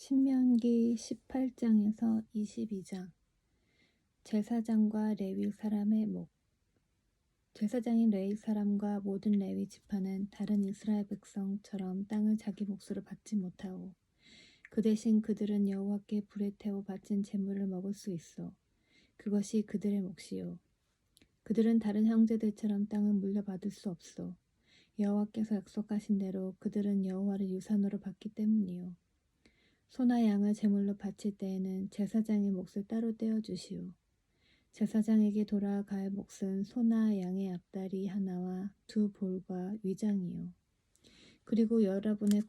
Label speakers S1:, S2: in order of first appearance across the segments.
S1: 신명기 18장에서 22장. 제사장과 레위 사람의 목. 제사장인 레위 사람과 모든 레위 지파는 다른 이스라엘 백성처럼 땅을 자기 몫으로 받지 못하고 그 대신 그들은 여호와께 불에 태워 바친 제물을 먹을 수 있어. 그것이 그들의 몫이요. 그들은 다른 형제들처럼 땅을 물려받을 수 없어. 여호와께서 약속하신 대로 그들은 여호와를 유산으로 받기 때문이요. 소나 양을 제물로 바칠 때에는 제사장의 몫을 따로 떼어주시오. 제사장에게 돌아갈 몫은 소나 양의 앞다리 하나와 두 볼과 위장이요. 그리고 여러분의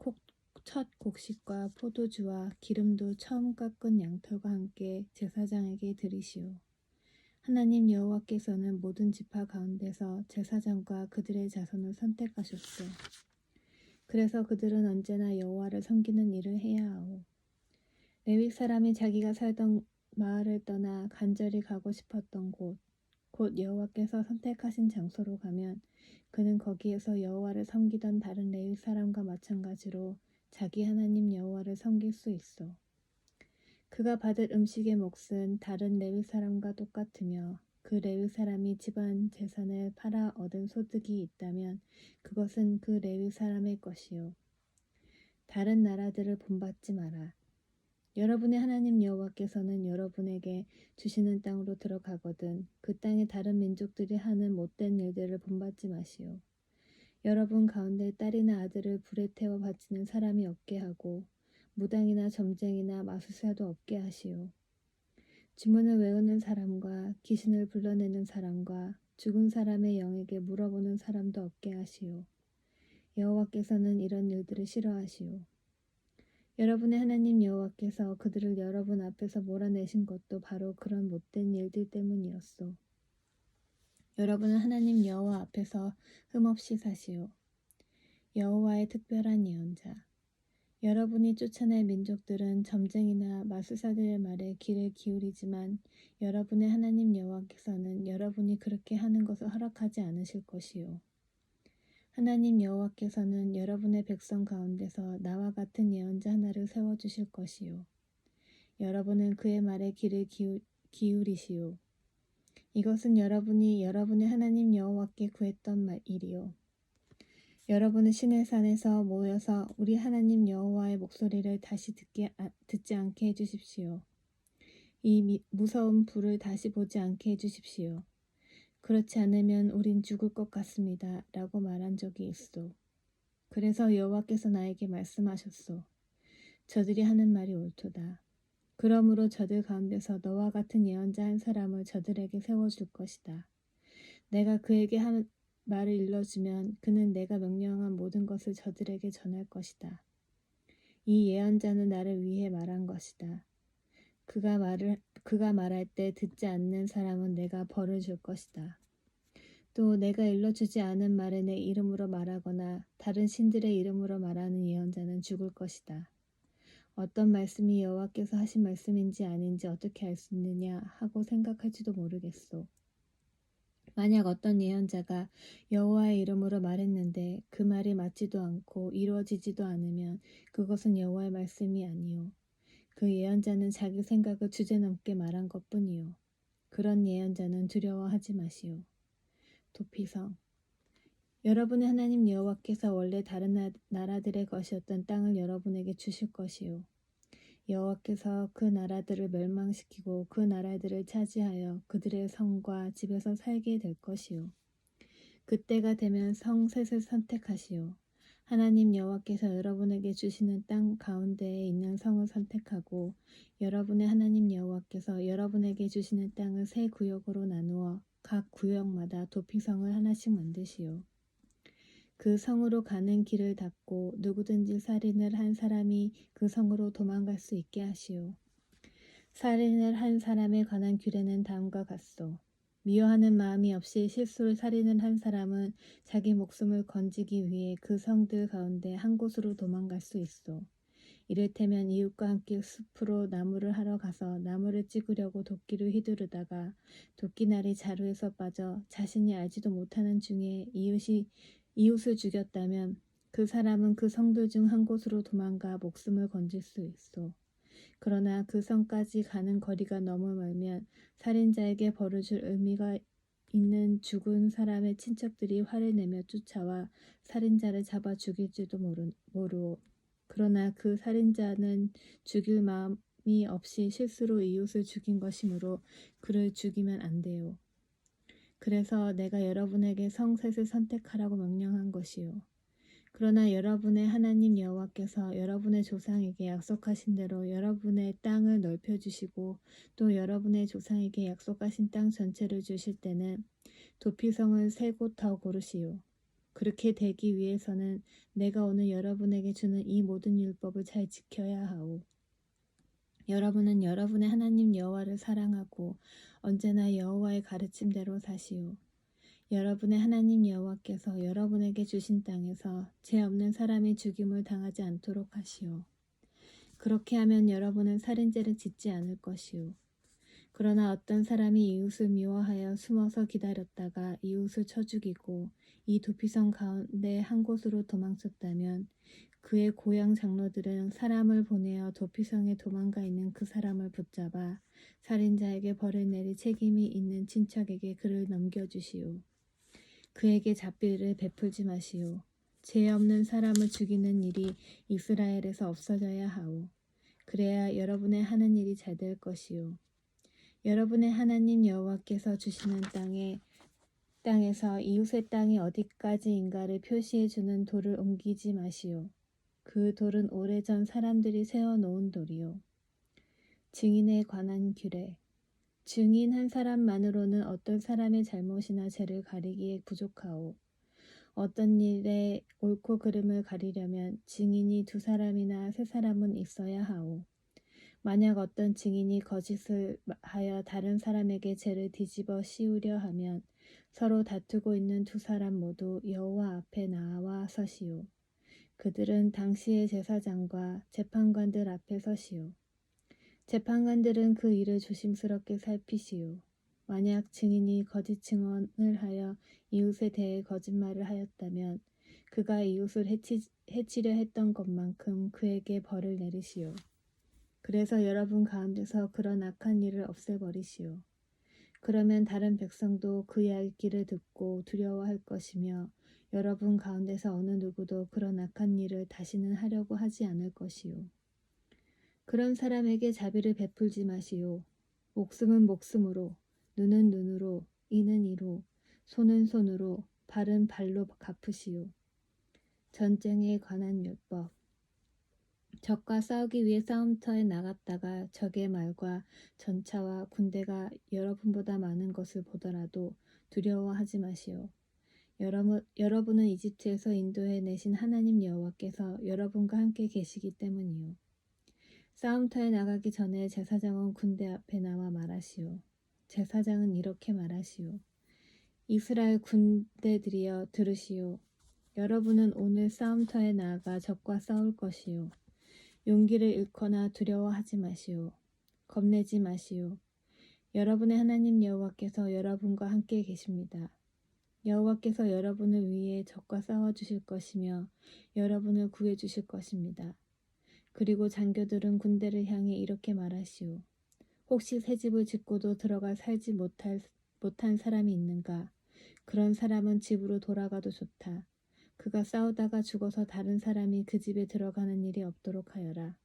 S1: 첫 곡식과 포도주와 기름도 처음 깎은 양털과 함께 제사장에게 드리시오. 하나님 여호와께서는 모든 지파 가운데서 제사장과 그들의 자손을 선택하셨소. 그래서 그들은 언제나 여호와를 섬기는 일을 해야 하오. 레위 사람이 자기가 살던 마을을 떠나 간절히 가고 싶었던 곧 여호와께서 선택하신 장소로 가면 그는 거기에서 여호와를 섬기던 다른 레위 사람과 마찬가지로 자기 하나님 여호와를 섬길 수 있어. 그가 받을 음식의 몫은 다른 레위 사람과 똑같으며 그 레위 사람이 집안 재산을 팔아 얻은 소득이 있다면 그것은 그 레위 사람의 것이요. 다른 나라들을 본받지 마라. 여러분의 하나님 여호와께서는 여러분에게 주시는 땅으로 들어가거든 그 땅의 다른 민족들이 하는 못된 일들을 본받지 마시오. 여러분 가운데 딸이나 아들을 불에 태워 바치는 사람이 없게 하고 무당이나 점쟁이나 마술사도 없게 하시오. 주문을 외우는 사람과 귀신을 불러내는 사람과 죽은 사람의 영에게 물어보는 사람도 없게 하시오. 여호와께서는 이런 일들을 싫어하시오. 여러분의 하나님 여호와께서 그들을 여러분 앞에서 몰아내신 것도 바로 그런 못된 일들 때문이었소. 여러분은 하나님 여호와 앞에서 흠없이 사시오. 여호와의 특별한 예언자. 여러분이 쫓아낼 민족들은 점쟁이나 마술사들의 말에 귀를 기울이지만 여러분의 하나님 여호와께서는 여러분이 그렇게 하는 것을 허락하지 않으실 것이요. 하나님 여호와께서는 여러분의 백성 가운데서 나와 같은 예언자 하나를 세워주실 것이요. 여러분은 그의 말에 귀를 기울이시오. 이것은 여러분이 여러분의 하나님 여호와께 구했던 일이요. 여러분은 시내산에서 모여서 우리 하나님 여호와의 목소리를 다시 듣지 않게 해주십시오. 이 무서운 불을 다시 보지 않게 해주십시오. 그렇지 않으면 우린 죽을 것 같습니다. 라고 말한 적이 있어. 그래서 여호와께서 나에게 말씀하셨소. 저들이 하는 말이 옳도다. 그러므로 저들 가운데서 너와 같은 예언자 한 사람을 저들에게 세워줄 것이다. 내가 그에게 한 말을 일러주면 그는 내가 명령한 모든 것을 저들에게 전할 것이다. 이 예언자는 나를 위해 말한 것이다. 그가 말할 때 듣지 않는 사람은 내가 벌을 줄 것이다. 또 내가 일러주지 않은 말을 내 이름으로 말하거나 다른 신들의 이름으로 말하는 예언자는 죽을 것이다. 어떤 말씀이 여호와께서 하신 말씀인지 아닌지 어떻게 알 수 있느냐 하고 생각할지도 모르겠소. 만약 어떤 예언자가 여호와의 이름으로 말했는데 그 말이 맞지도 않고 이루어지지도 않으면 그것은 여호와의 말씀이 아니요. 그 예언자는 자기 생각을 주제넘게 말한 것뿐이요. 그런 예언자는 두려워하지 마시오. 도피성. 여러분의 하나님 여호와께서 원래 다른 나라들의 것이었던 땅을 여러분에게 주실 것이요. 여호와께서 그 나라들을 멸망시키고 그 나라들을 차지하여 그들의 성과 집에서 살게 될 것이요. 그때가 되면 성 셋을 선택하시오. 하나님 여호와께서 여러분에게 주시는 땅 가운데에 있는 성을 선택하고 여러분의 하나님 여호와께서 여러분에게 주시는 땅을 세 구역으로 나누어 각 구역마다 도피성을 하나씩 만드시오. 그 성으로 가는 길을 닫고 누구든지 살인을 한 사람이 그 성으로 도망갈 수 있게 하시오. 살인을 한 사람에 관한 규례는 다음과 같소. 미워하는 마음이 없이 실수로 살인을 한 사람은 자기 목숨을 건지기 위해 그 성들 가운데 한 곳으로 도망갈 수 있소. 이를테면 이웃과 함께 숲으로 나무를 하러 가서 나무를 찍으려고 도끼를 휘두르다가 도끼날이 자루에서 빠져 자신이 알지도 못하는 중에 이웃을 죽였다면 그 사람은 그 성들 중 한 곳으로 도망가 목숨을 건질 수 있어. 그러나 그 성까지 가는 거리가 너무 멀면 살인자에게 벌을 줄 의미가 있는 죽은 사람의 친척들이 화를 내며 쫓아와 살인자를 잡아 죽일지도 모르오. 그러나 그 살인자는 죽일 마음이 없이 실수로 이웃을 죽인 것이므로 그를 죽이면 안 돼요. 그래서 내가 여러분에게 성셋을 선택하라고 명령한 것이요. 그러나 여러분의 하나님 여호와께서 여러분의 조상에게 약속하신 대로 여러분의 땅을 넓혀주시고 또 여러분의 조상에게 약속하신 땅 전체를 주실 때는 도피성을 세 곳 더 고르시오. 그렇게 되기 위해서는 내가 오늘 여러분에게 주는 이 모든 율법을 잘 지켜야 하오. 여러분은 여러분의 하나님 여호와를 사랑하고 언제나 여호와의 가르침대로 사시오. 여러분의 하나님 여호와께서 여러분에게 주신 땅에서 죄 없는 사람이 죽임을 당하지 않도록 하시오. 그렇게 하면 여러분은 살인죄를 짓지 않을 것이오. 그러나 어떤 사람이 이웃을 미워하여 숨어서 기다렸다가 이웃을 쳐 죽이고 이 도피성 가운데 한 곳으로 도망쳤다면 그의 고향 장로들은 사람을 보내어 도피성에 도망가 있는 그 사람을 붙잡아 살인자에게 벌을 내릴 책임이 있는 친척에게 그를 넘겨주시오. 그에게 잡비를 베풀지 마시오. 죄 없는 사람을 죽이는 일이 이스라엘에서 없어져야 하오. 그래야 여러분의 하는 일이 잘 될 것이오. 여러분의 하나님 여호와께서 주시는 땅에서 이웃의 땅이 어디까지인가를 표시해 주는 돌을 옮기지 마시오. 그 돌은 오래전 사람들이 세워놓은 돌이요. 증인에 관한 규례. 증인 한 사람만으로는 어떤 사람의 잘못이나 죄를 가리기에 부족하오. 어떤 일의 옳고 그름을 가리려면 증인이 2사람이나 3사람은 있어야 하오. 만약 어떤 증인이 거짓을 하여 다른 사람에게 죄를 뒤집어 씌우려 하면 서로 다투고 있는 2사람 모두 여호와 앞에 나와 서시오. 그들은 당시의 제사장과 재판관들 앞에 서시오. 재판관들은 그 일을 조심스럽게 살피시오. 만약 증인이 거짓 증언을 하여 이웃에 대해 거짓말을 하였다면 그가 이웃을 해치려 했던 것만큼 그에게 벌을 내리시오. 그래서 여러분 가운데서 그런 악한 일을 없애버리시오. 그러면 다른 백성도 그 이야기를 듣고 두려워할 것이며 여러분 가운데서 어느 누구도 그런 악한 일을 다시는 하려고 하지 않을 것이오. 그런 사람에게 자비를 베풀지 마시오. 목숨은 목숨으로, 눈은 눈으로, 이는 이로, 손은 손으로, 발은 발로 갚으시오. 전쟁에 관한 율법. 적과 싸우기 위해 싸움터에 나갔다가 적의 말과 전차와 군대가 여러분보다 많은 것을 보더라도 두려워하지 마시오. 여러분은 이집트에서 인도해 내신 하나님 여호와께서 여러분과 함께 계시기 때문이요. 싸움터에 나가기 전에 제사장은 군대 앞에 나와 말하시오. 제사장은 이렇게 말하시오. 이스라엘 군대들이여 들으시오. 여러분은 오늘 싸움터에 나아가 적과 싸울 것이요. 용기를 잃거나 두려워하지 마시오. 겁내지 마시오. 여러분의 하나님 여호와께서 여러분과 함께 계십니다. 여호와께서 여러분을 위해 적과 싸워주실 것이며 여러분을 구해주실 것입니다. 그리고 장교들은 군대를 향해 이렇게 말하시오. 혹시 새 집을 짓고도 들어가 살지 못한 사람이 있는가? 그런 사람은 집으로 돌아가도 좋다. 그가 싸우다가 죽어서 다른 사람이 그 집에 들어가는 일이 없도록 하여라.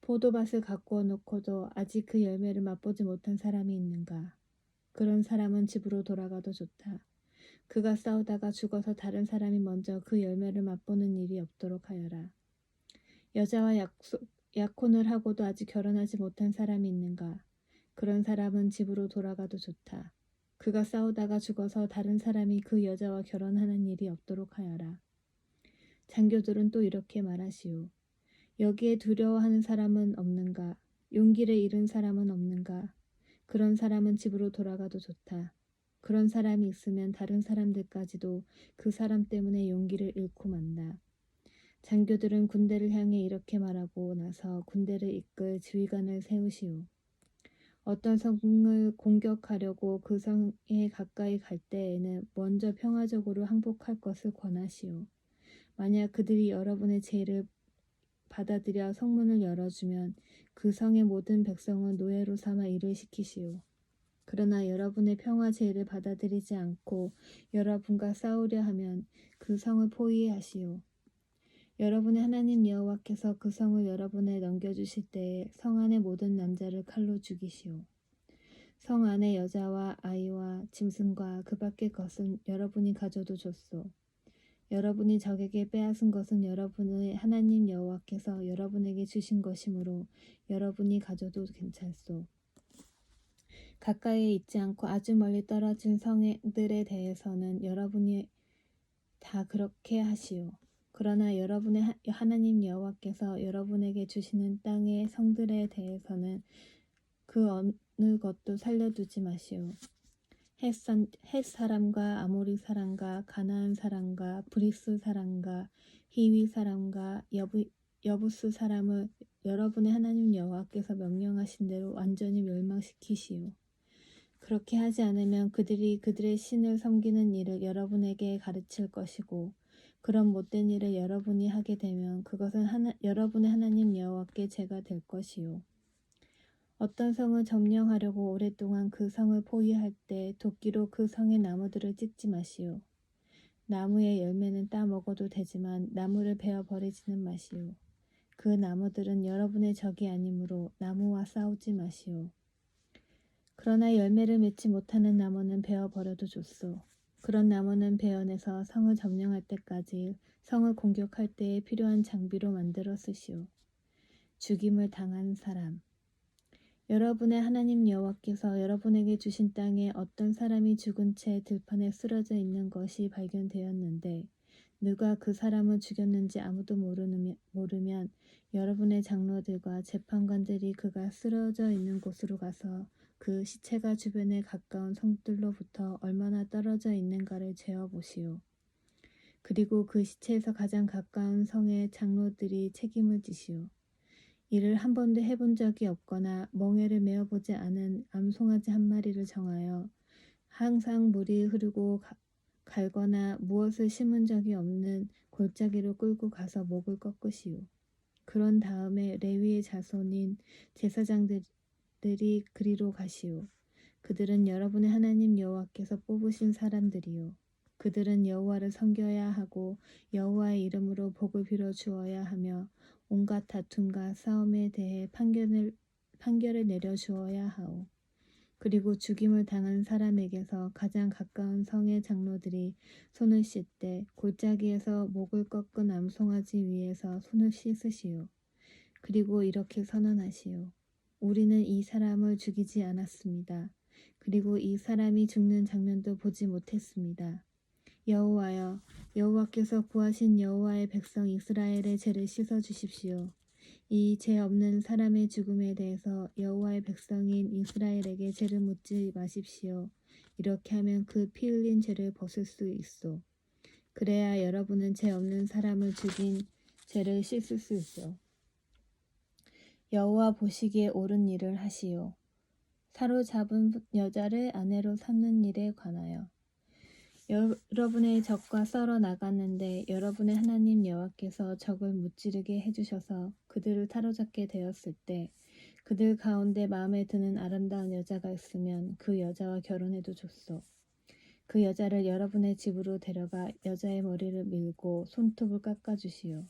S1: 포도밭을 가꾸어 놓고도 아직 그 열매를 맛보지 못한 사람이 있는가? 그런 사람은 집으로 돌아가도 좋다. 그가 싸우다가 죽어서 다른 사람이 먼저 그 열매를 맛보는 일이 없도록 하여라. 여자와 약혼을 하고도 아직 결혼하지 못한 사람이 있는가? 그런 사람은 집으로 돌아가도 좋다. 그가 싸우다가 죽어서 다른 사람이 그 여자와 결혼하는 일이 없도록 하여라. 장교들은 또 이렇게 말하시오. 여기에 두려워하는 사람은 없는가? 용기를 잃은 사람은 없는가? 그런 사람은 집으로 돌아가도 좋다. 그런 사람이 있으면 다른 사람들까지도 그 사람 때문에 용기를 잃고 만다. 장교들은 군대를 향해 이렇게 말하고 나서 군대를 이끌 지휘관을 세우시오. 어떤 성을 공격하려고 그 성에 가까이 갈 때에는 먼저 평화적으로 항복할 것을 권하시오. 만약 그들이 여러분의 제의를 받아들여 성문을 열어주면 그 성의 모든 백성은 노예로 삼아 일을 시키시오. 그러나 여러분의 평화 제의를 받아들이지 않고 여러분과 싸우려 하면 그 성을 포위하시오. 여러분의 하나님 여호와께서 그 성을 여러분에 넘겨주실 때에 성 안의 모든 남자를 칼로 죽이시오. 성 안의 여자와 아이와 짐승과 그 밖의 것은 여러분이 가져도 좋소. 여러분이 적에게 빼앗은 것은 여러분의 하나님 여호와께서 여러분에게 주신 것이므로 여러분이 가져도 괜찮소. 가까이에 있지 않고 아주 멀리 떨어진 성들에 대해서는 여러분이 다 그렇게 하시오. 그러나 여러분의 하나님 여호와께서 여러분에게 주시는 땅의 성들에 대해서는 그 어느 것도 살려두지 마시오. 헷 사람과 아모리 사람과 가나안 사람과 브리스 사람과 히위 사람과 여부스 사람을 여러분의 하나님 여호와께서 명령하신 대로 완전히 멸망시키시오. 그렇게 하지 않으면 그들이 그들의 신을 섬기는 일을 여러분에게 가르칠 것이고 그런 못된 일을 여러분이 하게 되면 그것은 여러분의 하나님 여호와께 죄가 될 것이요. 어떤 성을 점령하려고 오랫동안 그 성을 포위할 때 도끼로 그 성의 나무들을 찢지 마시오. 나무의 열매는 따 먹어도 되지만 나무를 베어 버리지는 마시오. 그 나무들은 여러분의 적이 아니므로 나무와 싸우지 마시오. 그러나 열매를 맺지 못하는 나무는 베어 버려도 좋소. 그런 나무는 베어내서 성을 점령할 때까지 성을 공격할 때에 필요한 장비로 만들어 쓰시오. 죽임을 당한 사람. 여러분의 하나님 여호와께서 여러분에게 주신 땅에 어떤 사람이 죽은 채 들판에 쓰러져 있는 것이 발견되었는데 누가 그 사람을 죽였는지 아무도 모르면 여러분의 장로들과 재판관들이 그가 쓰러져 있는 곳으로 가서 그 시체가 주변에 가까운 성들로부터 얼마나 떨어져 있는가를 재어보시오. 그리고 그 시체에서 가장 가까운 성의 장로들이 책임을 지시오. 이를 한 번도 해본 적이 없거나 멍에를 메어보지 않은 암송아지 한 마리를 정하여 항상 물이 흐르고 갈거나 무엇을 심은 적이 없는 골짜기로 끌고 가서 목을 꺾으시오. 그런 다음에 레위의 자손인 제사장들이 그리로 가시오. 그들은 여러분의 하나님 여호와께서 뽑으신 사람들이요. 그들은 여호와를 섬겨야 하고 여호와의 이름으로 복을 빌어 주어야 하며 온갖 다툼과 싸움에 대해 판결을 내려 주어야 하오. 그리고 죽임을 당한 사람에게서 가장 가까운 성의 장로들이 손을 씻되 골짜기에서 목을 꺾은 암송아지 위에서 손을 씻으시오. 그리고 이렇게 선언하시오. 우리는 이 사람을 죽이지 않았습니다. 그리고 이 사람이 죽는 장면도 보지 못했습니다. 여호와여, 여호와께서 구하신 여호와의 백성 이스라엘의 죄를 씻어 주십시오. 이 죄 없는 사람의 죽음에 대해서 여호와의 백성인 이스라엘에게 죄를 묻지 마십시오. 이렇게 하면 그 피 흘린 죄를 벗을 수 있소. 그래야 여러분은 죄 없는 사람을 죽인 죄를 씻을 수 있어. 여호와 보시기에 옳은 일을 하시오. 사로잡은 여자를 아내로 삼는 일에 관하여. 여러분의 적과 썰어 나갔는데 여러분의 하나님 여호와께서 적을 무찌르게 해주셔서 그들을 사로잡게 되었을 때 그들 가운데 마음에 드는 아름다운 여자가 있으면 그 여자와 결혼해도 좋소. 그 여자를 여러분의 집으로 데려가 여자의 머리를 밀고 손톱을 깎아주시오.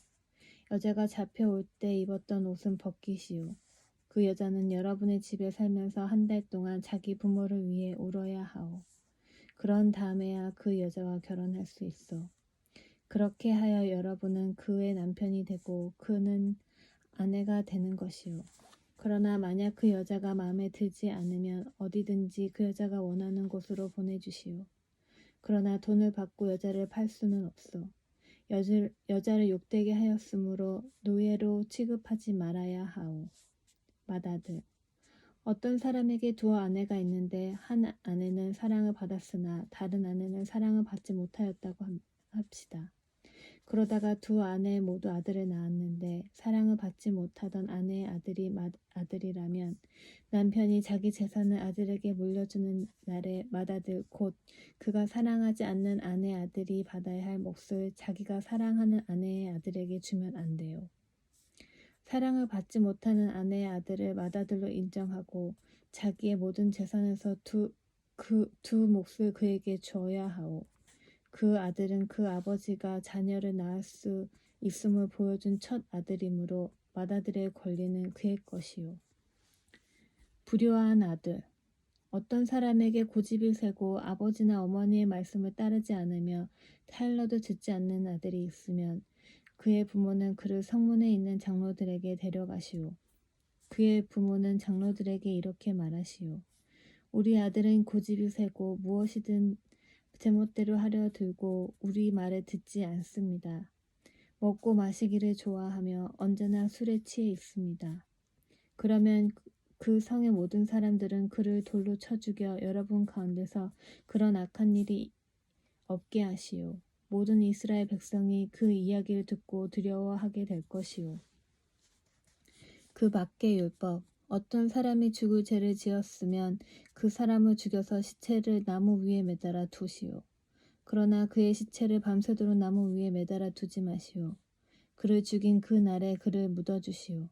S1: 여자가 잡혀올 때 입었던 옷은 벗기시오. 그 여자는 여러분의 집에 살면서 한 달 동안 자기 부모를 위해 울어야 하오. 그런 다음에야 그 여자와 결혼할 수 있어. 그렇게 하여 여러분은 그의 남편이 되고 그는 아내가 되는 것이요. 그러나 만약 그 여자가 마음에 들지 않으면 어디든지 그 여자가 원하는 곳으로 보내주시오. 그러나 돈을 받고 여자를 팔 수는 없어. 여자를 욕되게 하였으므로 노예로 취급하지 말아야 하오. 마다들. 어떤 사람에게 두 아내가 있는데 한 아내는 사랑을 받았으나 다른 아내는 사랑을 받지 못하였다고 합시다. 그러다가 두 아내 모두 아들을 낳았는데 사랑을 받지 못하던 아내의 아들이 아들이라면 남편이 자기 재산을 아들에게 물려주는 날에 맏아들 곧 그가 사랑하지 않는 아내의 아들이 받아야 할 몫을 자기가 사랑하는 아내의 아들에게 주면 안 돼요. 사랑을 받지 못하는 아내의 아들을 맏아들로 인정하고 자기의 모든 재산에서 두 몫을 그에게 주어야 하오. 그 아들은 그 아버지가 자녀를 낳을 수 있음을 보여준 첫 아들이므로 맏아들의 권리는 그의 것이요. 불효한 아들. 어떤 사람에게 고집이 세고 아버지나 어머니의 말씀을 따르지 않으며 타일러도 듣지 않는 아들이 있으면 그의 부모는 그를 성문에 있는 장로들에게 데려가시오. 그의 부모는 장로들에게 이렇게 말하시오. 우리 아들은 고집이 세고 무엇이든 제멋대로 하려 들고 우리 말을 듣지 않습니다. 먹고 마시기를 좋아하며 언제나 술에 취해 있습니다. 그러면 그 성의 모든 사람들은 그를 돌로 쳐 죽여 여러분 가운데서 그런 악한 일이 없게 하시오. 모든 이스라엘 백성이 그 이야기를 듣고 두려워하게 될 것이오. 그 밖의 율법, 어떤 사람이 죽을 죄를 지었으면 그 사람을 죽여서 시체를 나무 위에 매달아 두시오. 그러나 그의 시체를 밤새도록 나무 위에 매달아 두지 마시오. 그를 죽인 그 날에 그를 묻어주시오.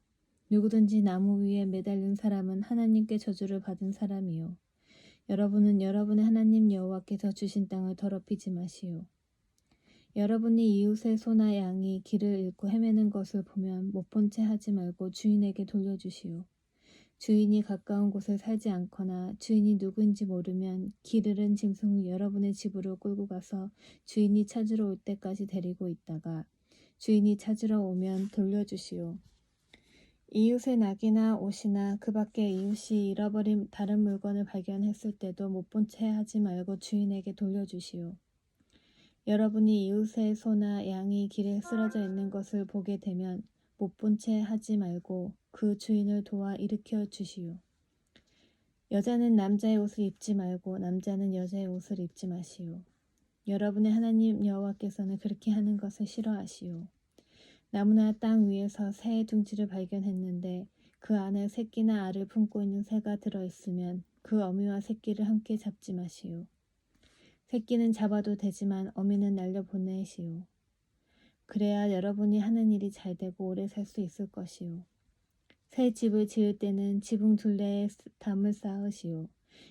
S1: 누구든지 나무 위에 매달린 사람은 하나님께 저주를 받은 사람이요. 여러분은 여러분의 하나님 여호와께서 주신 땅을 더럽히지 마시오. 여러분이 이웃의 소나 양이 길을 잃고 헤매는 것을 보면 못 본 채 하지 말고 주인에게 돌려주시오. 주인이 가까운 곳에 살지 않거나 주인이 누구인지 모르면 길 잃은 짐승을 여러분의 집으로 끌고 가서 주인이 찾으러 올 때까지 데리고 있다가 주인이 찾으러 오면 돌려주시오. 이웃의 낙이나 옷이나 그 밖에 이웃이 잃어버린 다른 물건을 발견했을 때도 못 본 채 하지 말고 주인에게 돌려주시오. 여러분이 이웃의 소나 양이 길에 쓰러져 있는 것을 보게 되면 못 본 채 하지 말고 그 주인을 도와 일으켜 주시오. 여자는 남자의 옷을 입지 말고 남자는 여자의 옷을 입지 마시오. 여러분의 하나님 여호와께서는 그렇게 하는 것을 싫어하시오. 나무나 땅 위에서 새의 둥지를 발견했는데 그 안에 새끼나 알을 품고 있는 새가 들어있으면 그 어미와 새끼를 함께 잡지 마시오. 새끼는 잡아도 되지만 어미는 날려보내시오. 그래야 여러분이 하는 일이 잘되고 오래 살 수 있을 것이오. 새 집을 지을 때는 지붕 둘레에 담을 쌓으시오.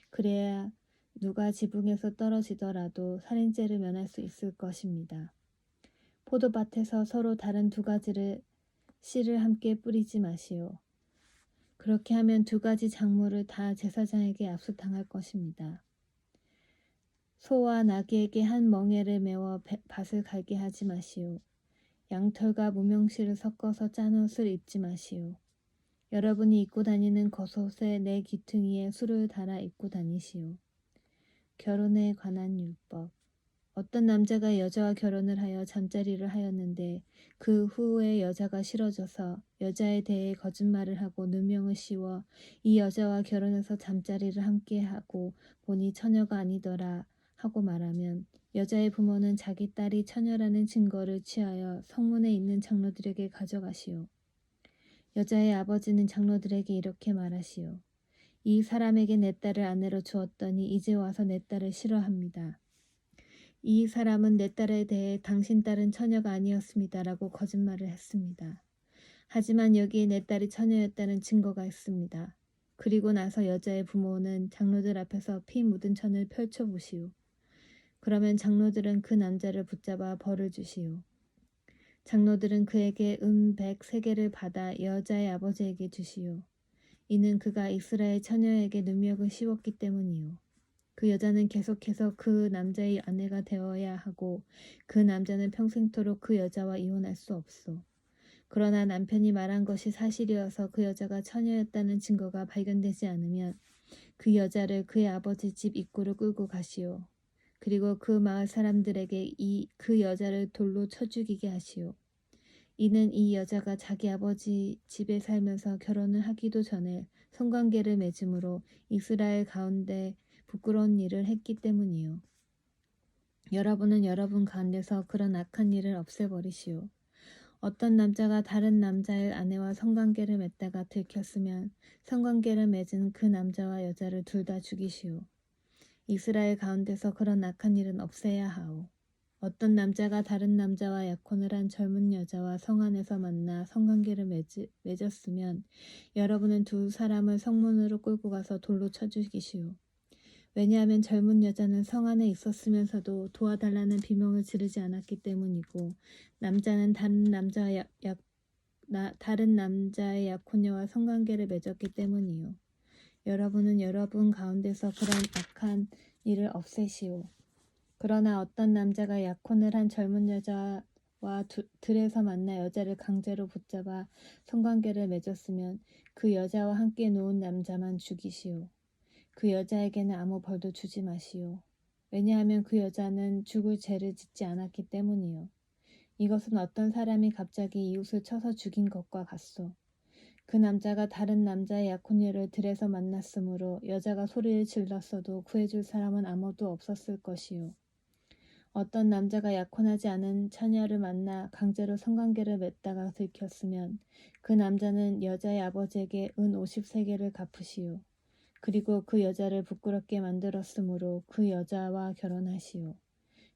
S1: 그래야 누가 지붕에서 떨어지더라도 살인죄를 면할 수 있을 것입니다. 포도밭에서 서로 다른 두 가지를 씨를 함께 뿌리지 마시오. 그렇게 하면 두 가지 작물을 다 제사장에게 압수당할 것입니다. 소와 나귀에게 한 멍에를 메워 밭을 갈게 하지 마시오. 양털과 무명실을 섞어서 짠 옷을 입지 마시오. 여러분이 입고 다니는 겉옷에 내 귀퉁이에 술을 달아 입고 다니시오. 결혼에 관한 율법. 어떤 남자가 여자와 결혼을 하여 잠자리를 하였는데 그 후에 여자가 싫어져서 여자에 대해 거짓말을 하고 누명을 씌워 이 여자와 결혼해서 잠자리를 함께 하고 보니 처녀가 아니더라 하고 말하면 여자의 부모는 자기 딸이 처녀라는 증거를 취하여 성문에 있는 장로들에게 가져가시오. 여자의 아버지는 장로들에게 이렇게 말하시오. 이 사람에게 내 딸을 아내로 주었더니 이제 와서 내 딸을 싫어합니다. 이 사람은 내 딸에 대해 당신 딸은 처녀가 아니었습니다라고 거짓말을 했습니다. 하지만 여기에 내 딸이 처녀였다는 증거가 있습니다. 그리고 나서 여자의 부모는 장로들 앞에서 피 묻은 천을 펼쳐보시오. 그러면 장로들은 그 남자를 붙잡아 벌을 주시오. 장로들은 그에게 100세겔을 받아 여자의 아버지에게 주시오. 이는 그가 이스라엘 처녀에게 능력을 씌웠기 때문이요. 그 여자는 계속해서 그 남자의 아내가 되어야 하고 그 남자는 평생토록 그 여자와 이혼할 수 없소. 그러나 남편이 말한 것이 사실이어서 그 여자가 처녀였다는 증거가 발견되지 않으면 그 여자를 그의 아버지 집 입구로 끌고 가시오. 그리고 그 마을 사람들에게 그 여자를 돌로 쳐 죽이게 하시오. 이는 이 여자가 자기 아버지 집에 살면서 결혼을 하기도 전에 성관계를 맺음으로 이스라엘 가운데 부끄러운 일을 했기 때문이요. 여러분은 여러분 가운데서 그런 악한 일을 없애버리시오. 어떤 남자가 다른 남자의 아내와 성관계를 맺다가 들켰으면 성관계를 맺은 그 남자와 여자를 둘 다 죽이시오. 이스라엘 가운데서 그런 악한 일은 없애야 하오. 어떤 남자가 다른 남자와 약혼을 한 젊은 여자와 성 안에서 만나 성관계를 맺었으면 여러분은 두 사람을 성문으로 끌고 가서 돌로 쳐 죽이시오. 왜냐하면 젊은 여자는 성 안에 있었으면서도 도와달라는 비명을 지르지 않았기 때문이고 남자는 다른 남자의 약혼녀와 성관계를 맺었기 때문이요. 여러분은 여러분 가운데서 그런 악한 일을 없애시오. 그러나 어떤 남자가 약혼을 한 젊은 여자와 들에서 만나 여자를 강제로 붙잡아 성관계를 맺었으면 그 여자와 함께 놓은 남자만 죽이시오. 그 여자에게는 아무 벌도 주지 마시오. 왜냐하면 그 여자는 죽을 죄를 짓지 않았기 때문이요. 이것은 어떤 사람이 갑자기 이웃을 쳐서 죽인 것과 같소. 그 남자가 다른 남자의 약혼녀를 들에서 만났으므로 여자가 소리를 질렀어도 구해줄 사람은 아무도 없었을 것이요. 어떤 남자가 약혼하지 않은 처녀를 만나 강제로 성관계를 맺다가 들켰으면 그 남자는 여자의 아버지에게 은 50세겔을 갚으시오. 그리고 그 여자를 부끄럽게 만들었으므로 그 여자와 결혼하시오.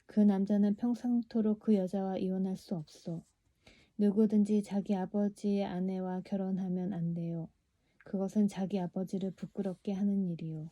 S1: 그 남자는 평생토록 그 여자와 이혼할 수 없소. 누구든지 자기 아버지의 아내와 결혼하면 안 돼요. 그것은 자기 아버지를 부끄럽게 하는 일이요.